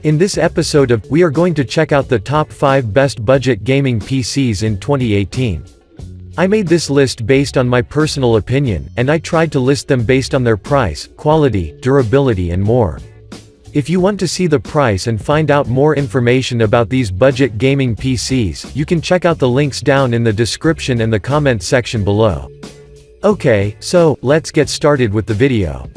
In this episode of, we are going to check out the top 5 best budget gaming PCs in 2018. I made this list based on my personal opinion, and I tried to list them based on their price, quality, durability and more. If you want to see the price and find out more information about these budget gaming PCs, you can check out the links down in the description and the comment section below. Okay, so, let's get started with the video.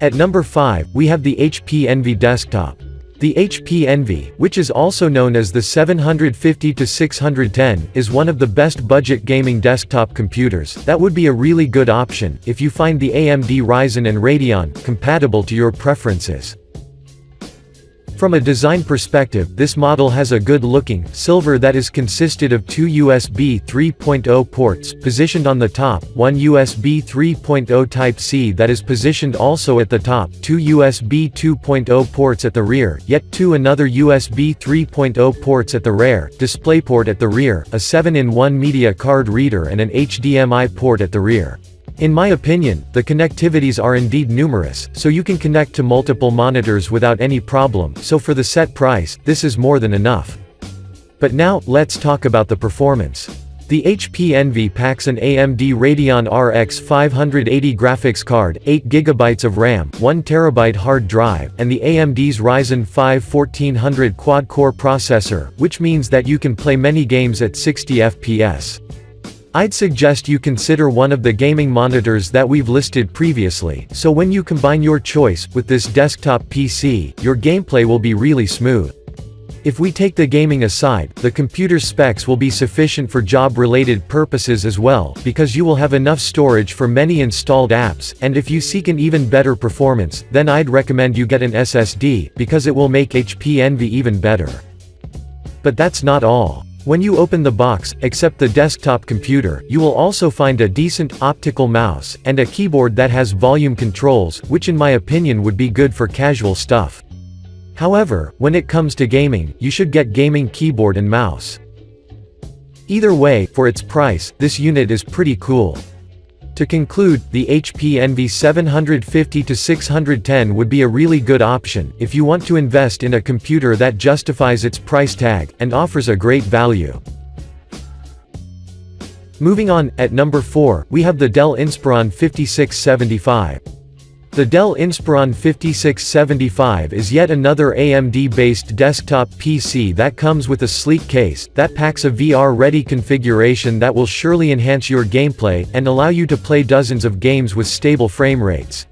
At number 5, we have the HP Envy Desktop. The HP Envy, which is also known as the 750-610, is one of the best budget gaming desktop computers. That would be a really good option, if you find the AMD Ryzen and Radeon compatible to your preferences. From a design perspective, this model has a good-looking silver that is consisted of 2 USB 3.0 ports positioned on the top, one USB 3.0 Type-C that is positioned also at the top, 2 USB 2.0 ports at the rear, yet 2 another USB 3.0 ports at the rear, DisplayPort at the rear, a 7-in-1 media card reader and an HDMI port at the rear. In my opinion, the connectivities are indeed numerous, so you can connect to multiple monitors without any problem, so for the set price, this is more than enough. But now, let's talk about the performance. The HP Envy packs an AMD Radeon RX 580 graphics card, 8GB of RAM, 1TB hard drive, and the AMD's Ryzen 5 1400 quad-core processor, which means that you can play many games at 60 FPS. I'd suggest you consider one of the gaming monitors that we've listed previously, so when you combine your choice with this desktop PC, your gameplay will be really smooth. If we take the gaming aside, the computer's specs will be sufficient for job-related purposes as well, because you will have enough storage for many installed apps, and if you seek an even better performance, then I'd recommend you get an SSD, because it will make HP Envy even better. But that's not all. When you open the box, except the desktop computer, you will also find a decent optical mouse, and a keyboard that has volume controls, which in my opinion would be good for casual stuff. However, when it comes to gaming, you should get gaming keyboard and mouse. Either way, for its price, this unit is pretty cool. To conclude, the HP Envy 750-610 would be a really good option, if you want to invest in a computer that justifies its price tag, and offers a great value. Moving on, at number 4, we have the Dell Inspiron 5675. The Dell Inspiron 5675 is yet another AMD-based desktop PC that comes with a sleek case, that packs a VR-ready configuration that will surely enhance your gameplay, and allow you to play dozens of games with stable frame rates.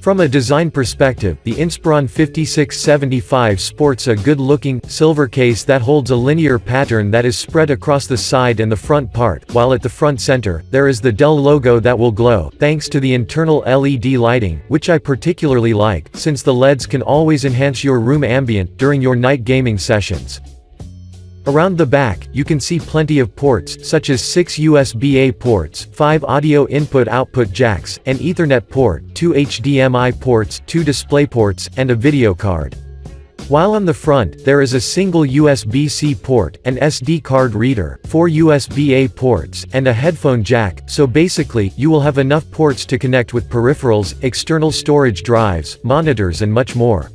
From a design perspective, the Inspiron 5675 sports a good-looking, silver case that holds a linear pattern that is spread across the side and the front part, while at the front center, there is the Dell logo that will glow, thanks to the internal LED lighting, which I particularly like, since the LEDs can always enhance your room ambient during your night gaming sessions. Around the back, you can see plenty of ports, such as 6 USB-A ports, 5 audio input-output jacks, an Ethernet port, 2 HDMI ports, 2 DisplayPorts, and a video card. While on the front, there is a single USB-C port, an SD card reader, 4 USB-A ports, and a headphone jack, so basically, you will have enough ports to connect with peripherals, external storage drives, monitors and much more.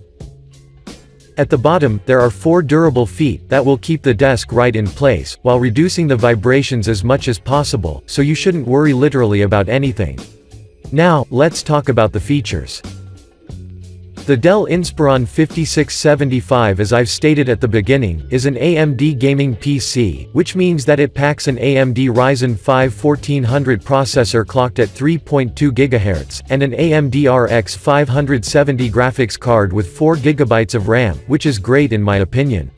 At the bottom, there are 4 durable feet that will keep the desk right in place, while reducing the vibrations as much as possible, so you shouldn't worry literally about anything. Now, let's talk about the features. The Dell Inspiron 5675, as I've stated at the beginning, is an AMD gaming PC, which means that it packs an AMD Ryzen 5 1400 processor clocked at 3.2 GHz, and an AMD RX 570 graphics card with 4 GB of RAM, which is great in my opinion.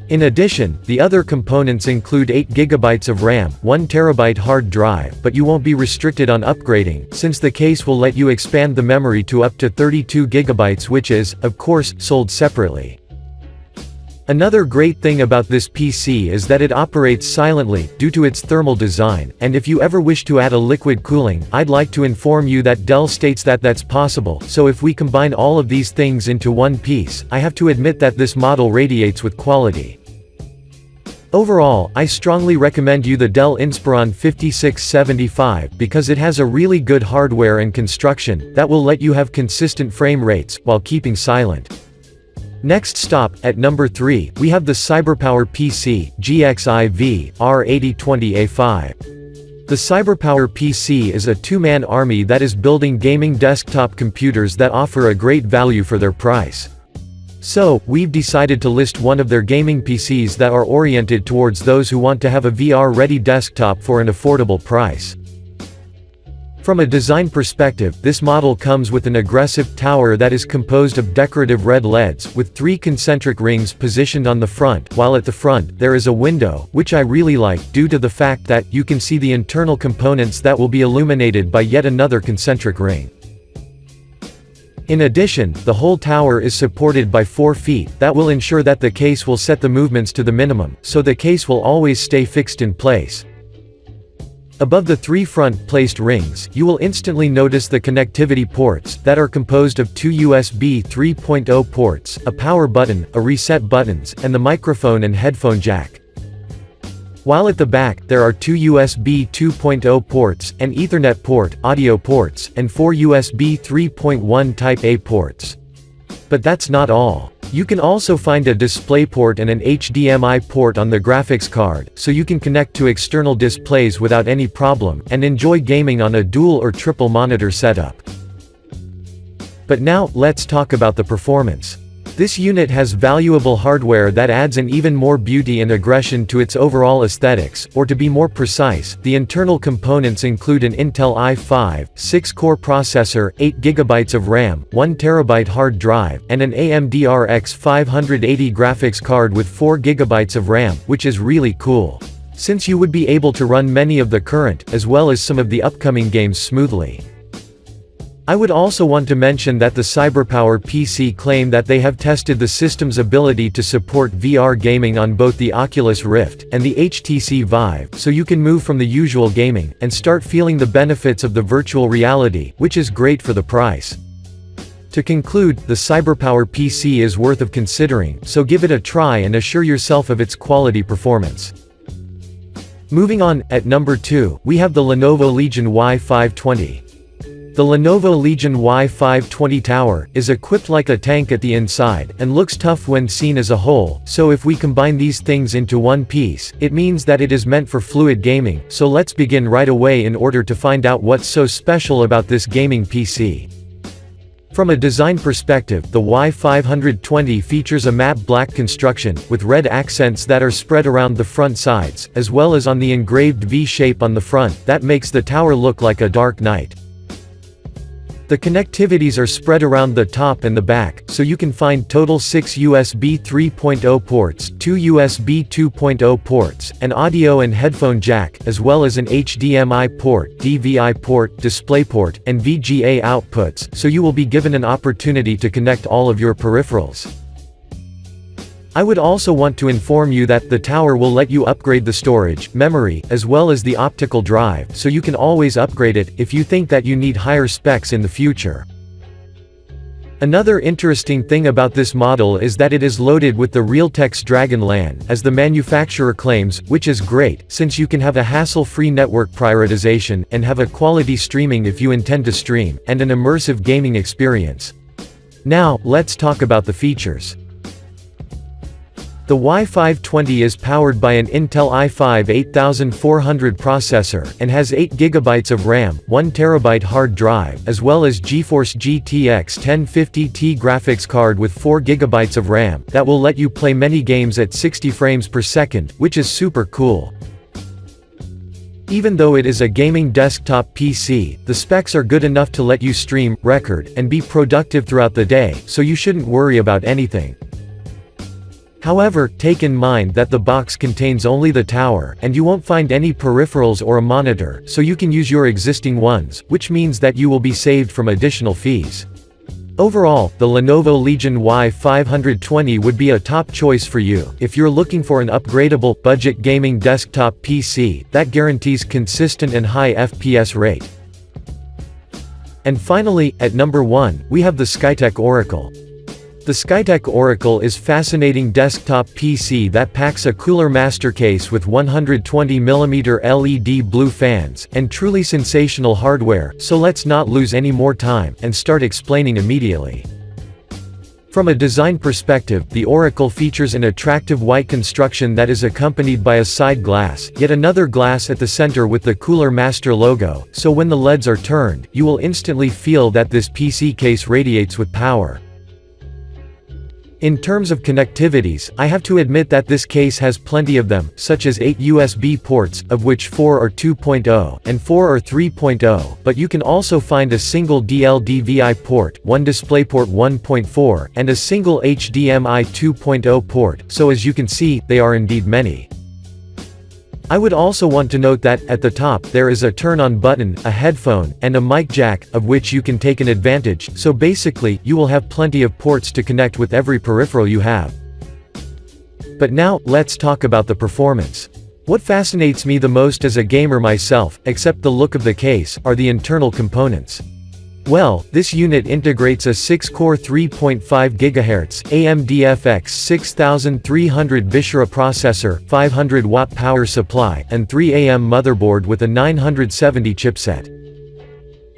In addition, the other components include 8 GB of RAM, 1 TB hard drive, but you won't be restricted on upgrading, since the case will let you expand the memory to up to 32 GB, which is, of course, sold separately. Another great thing about this PC is that it operates silently, due to its thermal design, and if you ever wish to add a liquid cooling, I'd like to inform you that Dell states that that's possible, so if we combine all of these things into one piece, I have to admit that this model radiates with quality. Overall, I strongly recommend you the Dell Inspiron 5675 because it has a really good hardware and construction that will let you have consistent frame rates while keeping silent. Next stop, at number 3, we have the CyberPower PC GXIV R8020A5. The CyberPower PC is a two-man army that is building gaming desktop computers that offer a great value for their price. So, we've decided to list one of their gaming PCs that are oriented towards those who want to have a VR-ready desktop for an affordable price. From a design perspective, this model comes with an aggressive tower that is composed of decorative red LEDs, with 3 concentric rings positioned on the front, while at the front, there is a window, which I really like, due to the fact that you can see the internal components that will be illuminated by yet another concentric ring. In addition, the whole tower is supported by 4 feet that will ensure that the case will set the movements to the minimum, so the case will always stay fixed in place. Above the 3 front-placed rings, you will instantly notice the connectivity ports that are composed of 2 USB 3.0 ports, a power button, a reset buttons, and the microphone and headphone jack. While at the back, there are 2 USB 2.0 ports, an Ethernet port, audio ports, and 4 USB 3.1 Type A ports. But that's not all. You can also find a DisplayPort and an HDMI port on the graphics card, so you can connect to external displays without any problem, and enjoy gaming on a dual or triple monitor setup. But now, let's talk about the performance. This unit has valuable hardware that adds an even more beauty and aggression to its overall aesthetics, or to be more precise, the internal components include an Intel i5, 6-core processor, 8GB of RAM, 1TB hard drive, and an AMD RX 580 graphics card with 4GB of RAM, which is really cool, since you would be able to run many of the current, as well as some of the upcoming games smoothly. I would also want to mention that the CyberPower PC claim that they have tested the system's ability to support VR gaming on both the Oculus Rift and the HTC Vive, so you can move from the usual gaming, and start feeling the benefits of the virtual reality, which is great for the price. To conclude, the CyberPower PC is worth of considering, so give it a try and assure yourself of its quality performance. Moving on, at number 2, we have the Lenovo Legion Y520. The Lenovo Legion Y520 tower is equipped like a tank at the inside, and looks tough when seen as a whole, so if we combine these things into one piece, it means that it is meant for fluid gaming, so let's begin right away in order to find out what's so special about this gaming PC. From a design perspective, the Y520 features a matte black construction, with red accents that are spread around the front sides, as well as on the engraved V shape on the front, that makes the tower look like a dark night. The connectivities are spread around the top and the back, so you can find total 6 USB 3.0 ports, 2 USB 2.0 ports, an audio and headphone jack, as well as an HDMI port, DVI port, DisplayPort, and VGA outputs, so you will be given an opportunity to connect all of your peripherals. I would also want to inform you that the tower will let you upgrade the storage, memory, as well as the optical drive, so you can always upgrade it if you think that you need higher specs in the future. Another interesting thing about this model is that it is loaded with the Realtek's Dragonland, as the manufacturer claims, which is great, since you can have a hassle-free network prioritization, and have a quality streaming if you intend to stream, and an immersive gaming experience. Now, let's talk about the features. The Y520 is powered by an Intel i5 8400 processor, and has 8GB of RAM, 1TB hard drive, as well as GeForce GTX 1050 graphics card with 4GB of RAM, that will let you play many games at 60 frames per second, which is super cool. Even though it is a gaming desktop PC, the specs are good enough to let you stream, record, and be productive throughout the day, so you shouldn't worry about anything. However, take in mind that the box contains only the tower, and you won't find any peripherals or a monitor, so you can use your existing ones, which means that you will be saved from additional fees. Overall, the Lenovo Legion Y520 would be a top choice for you, if you're looking for an upgradable, budget gaming desktop PC, that guarantees consistent and high FPS rate. And finally, at number 1, we have the Skytech Oracle. The Skytech Oracle is fascinating desktop PC that packs a cooler master case with 120mm LED blue fans, and truly sensational hardware, so let's not lose any more time, and start explaining immediately. From a design perspective, the Oracle features an attractive white construction that is accompanied by a side glass, yet another glass at the center with the Cooler Master logo, so when the LEDs are turned, you will instantly feel that this PC case radiates with power. In terms of connectivities, I have to admit that this case has plenty of them, such as 8 USB ports, of which 4 are 2.0, and 4 are 3.0, but you can also find a single DLDVI port, one DisplayPort 1.4, and a single HDMI 2.0 port, so as you can see, they are indeed many. I would also want to note that, at the top, there is a turn-on button, a headphone, and a mic jack, of which you can take an advantage, so basically, you will have plenty of ports to connect with every peripheral you have. But now, let's talk about the performance. What fascinates me the most as a gamer myself, except the look of the case, are the internal components. Well, this unit integrates a 6-core 3.5 GHz AMD FX 6300 Vishera processor, 500-watt power supply, and 3AM motherboard with a 970 chipset.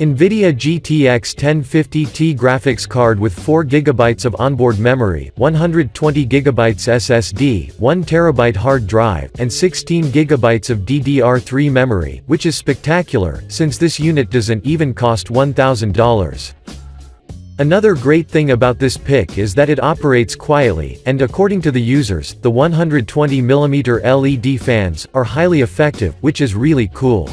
NVIDIA GTX 1050 graphics card with 4GB of onboard memory, 120GB SSD, 1TB hard drive, and 16GB of DDR3 memory, which is spectacular, since this unit doesn't even cost $1,000. Another great thing about this PIC is that it operates quietly, and according to the users, the 120mm LED fans are highly effective, which is really cool.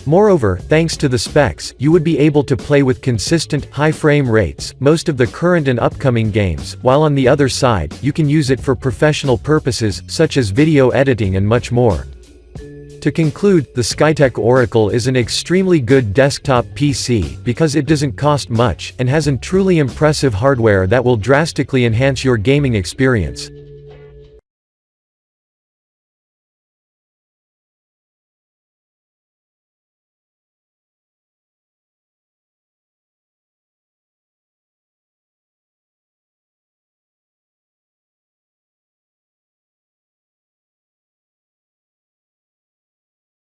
Moreover, thanks to the specs, you would be able to play with consistent, high frame rates, most of the current and upcoming games, while on the other side, you can use it for professional purposes, such as video editing and much more. To conclude, the Skytech Oracle is an extremely good desktop PC, because it doesn't cost much, and has a truly impressive hardware that will drastically enhance your gaming experience.